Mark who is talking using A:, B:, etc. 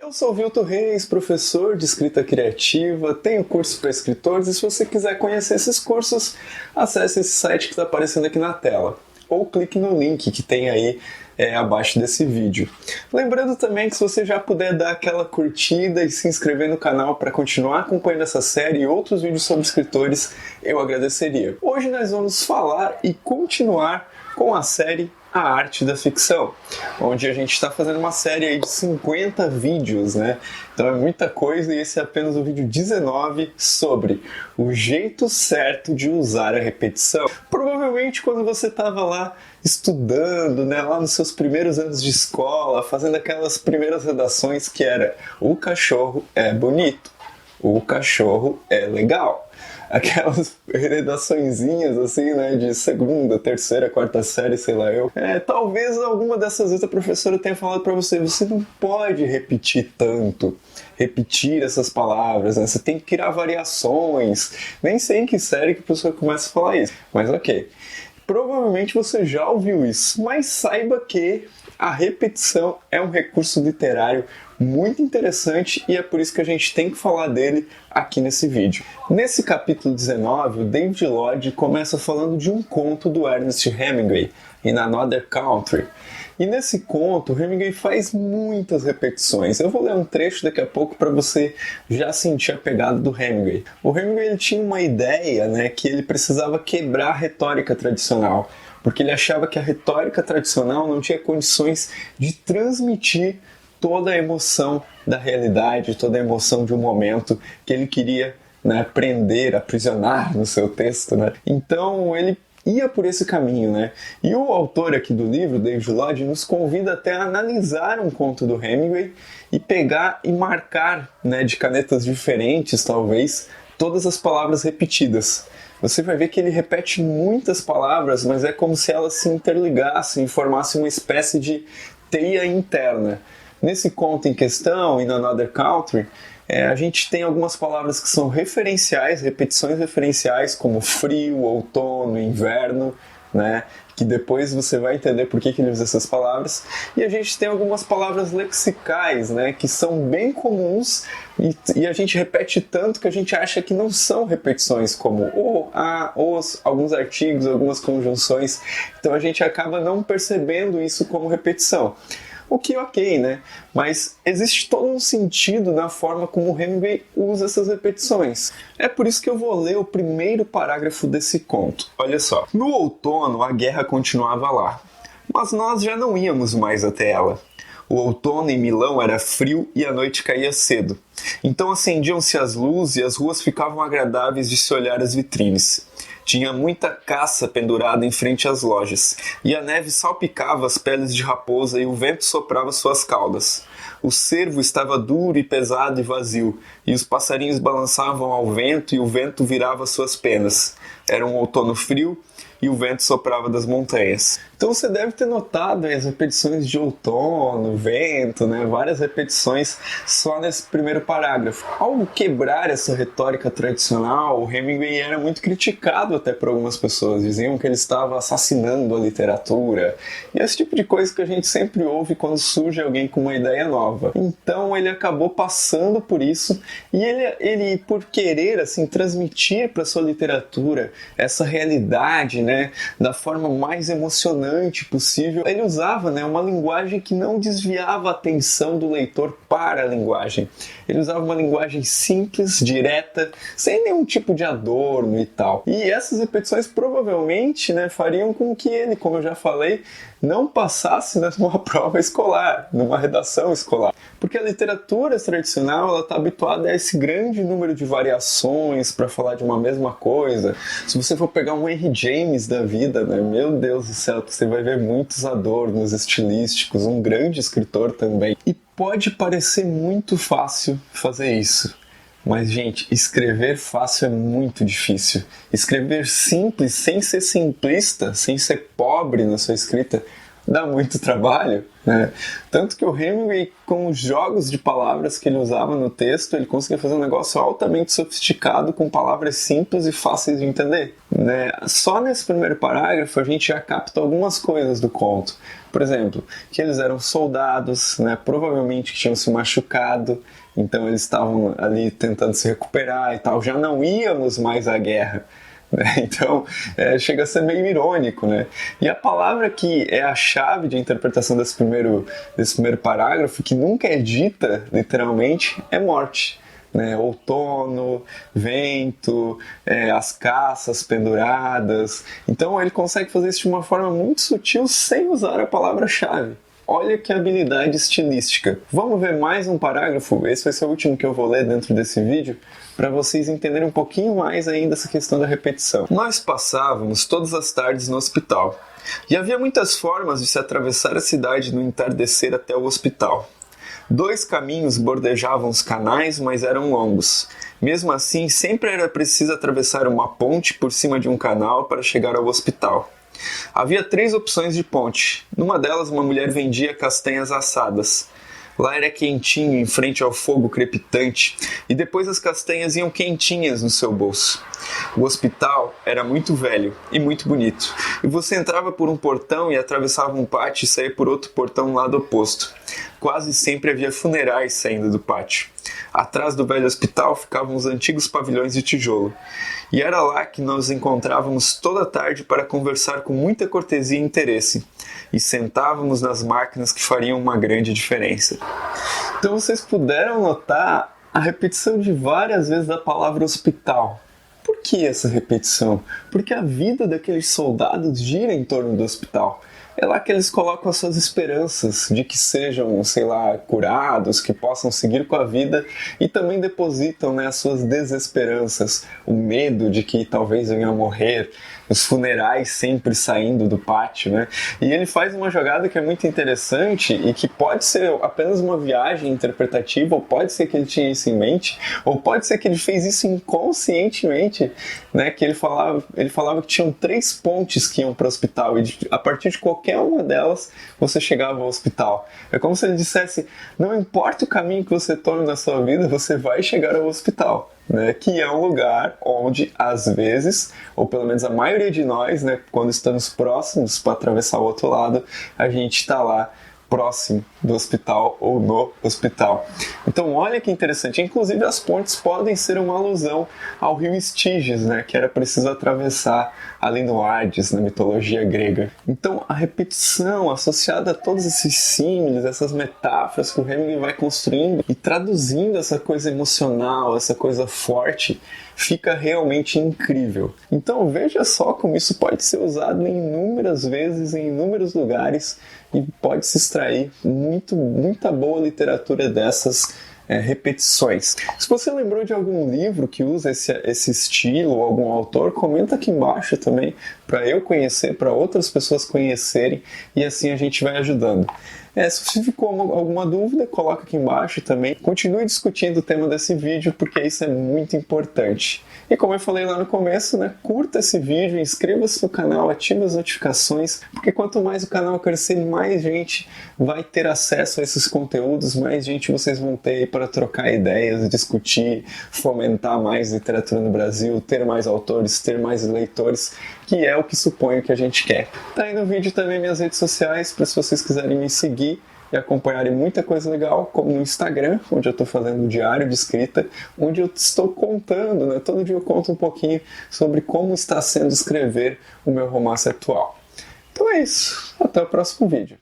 A: Eu sou o Vilton Reis, professor de escrita criativa, tenho curso para escritores e se você quiser conhecer esses cursos, acesse esse site que está aparecendo aqui na tela ou clique no link que tem aí abaixo desse vídeo. Lembrando também que se você já puder dar aquela curtida e se inscrever no canal para continuar acompanhando essa série e outros vídeos sobre escritores, eu agradeceria. Hoje nós vamos falar e continuar com a série A Arte da Ficção, onde a gente está fazendo uma série aí de 50 vídeos, né? Então é muita coisa e esse é apenas o vídeo 19 sobre o jeito certo de usar a repetição. Provavelmente quando você estava lá estudando, né, lá nos seus primeiros anos de escola, fazendo aquelas primeiras redações que era o cachorro é bonito, o cachorro é legal. Aquelas redaçõezinhas assim, né, de segunda, terceira, quarta série, sei lá eu. Talvez alguma dessas vezes a professora tenha falado pra você, você não pode repetir tanto, repetir essas palavras, né? Você tem que criar variações. Nem sei em que série que a professora começa a falar isso, mas ok. Provavelmente você já ouviu isso, mas saiba que a repetição é um recurso literário muito interessante e é por isso que a gente tem que falar dele aqui nesse vídeo. Nesse capítulo 19, o David Lodge começa falando de um conto do Ernest Hemingway, In Another Country. E nesse conto, o Hemingway faz muitas repetições. Eu vou ler um trecho daqui a pouco para você já sentir a pegada do Hemingway. O Hemingway ele tinha uma ideia, né, que ele precisava quebrar a retórica tradicional, porque ele achava que a retórica tradicional não tinha condições de transmitir toda a emoção da realidade, toda a emoção de um momento que ele queria, né, prender, aprisionar no seu texto, né? Então ele ia por esse caminho, né? E o autor aqui do livro, David Lodge, nos convida até a analisar um conto do Hemingway e pegar e marcar, né, de canetas diferentes, talvez, todas as palavras repetidas. Você vai ver que ele repete muitas palavras, mas é como se elas se interligassem e formassem uma espécie de teia interna. Nesse conto em questão, In Another Country, a gente tem algumas palavras que são referenciais, repetições referenciais, como frio, outono, inverno, né? Que depois você vai entender por que ele usa essas palavras. E a gente tem algumas palavras lexicais, né? Que são bem comuns e a gente repete tanto que a gente acha que não são repetições, como o, a, os, alguns artigos, algumas conjunções. Então a gente acaba não percebendo isso como repetição. O que ok, né? Mas existe todo um sentido na forma como Hemingway usa essas repetições. É por isso que eu vou ler o primeiro parágrafo desse conto. Olha só. No outono, a guerra continuava lá, mas nós já não íamos mais até ela. O outono em Milão era frio e a noite caía cedo. Então acendiam-se as luzes e as ruas ficavam agradáveis de se olhar as vitrines. Tinha muita caça pendurada em frente às lojas, e a neve salpicava as peles de raposa e o vento soprava suas caudas. O cervo estava duro e pesado e vazio, e os passarinhos balançavam ao vento e o vento virava suas penas. Era um outono frio e o vento soprava das montanhas. Então você deve ter notado as repetições de outono, vento, né? Várias repetições só nesse primeiro parágrafo. Ao quebrar essa retórica tradicional, o Hemingway era muito criticado até por algumas pessoas. Diziam que ele estava assassinando a literatura. E esse tipo de coisa que a gente sempre ouve quando surge alguém com uma ideia nova. Então ele acabou passando por isso e ele por querer assim, transmitir para sua literatura essa realidade, né, da forma mais emocionante possível, ele usava, né, uma linguagem que não desviava a atenção do leitor para a linguagem. Ele usava uma linguagem simples, direta, sem nenhum tipo de adorno e tal. E essas repetições provavelmente, né, fariam com que ele, como eu já falei, não passasse numa prova escolar, numa redação escolar. Porque a literatura tradicional está habituada a esse grande número de variações para falar de uma mesma coisa. Se você for pegar um Henry James da vida, né, meu Deus do céu, você vai ver muitos adornos estilísticos, um grande escritor também. E pode parecer muito fácil fazer isso. Mas, gente, escrever fácil é muito difícil. Escrever simples, sem ser simplista, sem ser pobre na sua escrita, dá muito trabalho, né? Tanto que o Hemingway, com os jogos de palavras que ele usava no texto, ele conseguia fazer um negócio altamente sofisticado com palavras simples e fáceis de entender, né? Só nesse primeiro parágrafo a gente já capta algumas coisas do conto. Por exemplo, que eles eram soldados, né? Provavelmente que tinham se machucado, então eles estavam ali tentando se recuperar e tal. Já não íamos mais à guerra. Então, chega a ser meio irônico, né? E a palavra que é a chave de interpretação desse primeiro parágrafo, que nunca é dita, literalmente, é morte. Né? Outono, vento, as caças penduradas. Então, ele consegue fazer isso de uma forma muito sutil, sem usar a palavra-chave. Olha que habilidade estilística. Vamos ver mais um parágrafo? Esse vai ser o último que eu vou ler dentro desse vídeo, para vocês entenderem um pouquinho mais ainda essa questão da repetição. Nós passávamos todas as tardes no hospital, e havia muitas formas de se atravessar a cidade no entardecer até o hospital. 2 caminhos bordejavam os canais, mas eram longos. Mesmo assim, sempre era preciso atravessar uma ponte por cima de um canal para chegar ao hospital. Havia 3 opções de ponte. Numa delas, uma mulher vendia castanhas assadas. Lá era quentinho, em frente ao fogo crepitante, e depois as castanhas iam quentinhas no seu bolso. O hospital era muito velho e muito bonito, e você entrava por um portão e atravessava um pátio e saía por outro portão no lado oposto. Quase sempre havia funerais saindo do pátio. Atrás do velho hospital ficavam os antigos pavilhões de tijolo, e era lá que nos encontrávamos toda tarde para conversar com muita cortesia e interesse, e sentávamos nas máquinas que fariam uma grande diferença. Então vocês puderam notar a repetição de várias vezes da palavra hospital. Por que essa repetição? Porque a vida daqueles soldados gira em torno do hospital. É lá que eles colocam as suas esperanças de que sejam, sei lá, curados, que possam seguir com a vida, e também depositam, né, as suas desesperanças, o medo de que talvez venham a morrer, os funerais sempre saindo do pátio, né? E ele faz uma jogada que é muito interessante e que pode ser apenas uma viagem interpretativa, ou pode ser que ele tinha isso em mente, ou pode ser que ele fez isso inconscientemente, né? Que ele falava que tinham 3 pontes que iam para o hospital, e a partir de qualquer uma delas você chegava ao hospital. É como se ele dissesse: não importa o caminho que você tome na sua vida, você vai chegar ao hospital. Né, que é um lugar onde, às vezes, ou pelo menos a maioria de nós, né, quando estamos próximos para atravessar o outro lado, a gente está lá próximo do hospital ou no hospital. Então olha que interessante, inclusive as pontes podem ser uma alusão ao rio Estígios, né, que era preciso atravessar ali no Hades, na mitologia grega. Então a repetição associada a todos esses símiles, essas metáforas que o Hemingway vai construindo e traduzindo essa coisa emocional, essa coisa forte, fica realmente incrível. Então veja só como isso pode ser usado inúmeras vezes, em inúmeros lugares, e pode se extrair muita boa literatura dessas repetições. Se você lembrou de algum livro que usa esse estilo, ou algum autor, comenta aqui embaixo também, para eu conhecer, para outras pessoas conhecerem, e assim a gente vai ajudando. Se ficou alguma dúvida, coloca aqui embaixo também. Continue discutindo o tema desse vídeo, porque isso é muito importante. E como eu falei lá no começo, né, curta esse vídeo, inscreva-se no canal, ative as notificações, porque quanto mais o canal crescer, mais gente vai ter acesso a esses conteúdos, mais gente vocês vão ter aí para trocar ideias, discutir, fomentar mais literatura no Brasil, ter mais autores, ter mais leitores, que é o que suponho que a gente quer. Tá aí no vídeo também minhas redes sociais, para se vocês quiserem me seguir e acompanharem muita coisa legal, como no Instagram, onde eu estou fazendo um diário de escrita, onde eu estou contando, né? Todo dia eu conto um pouquinho sobre como está sendo escrever o meu romance atual. Então é isso, até o próximo vídeo.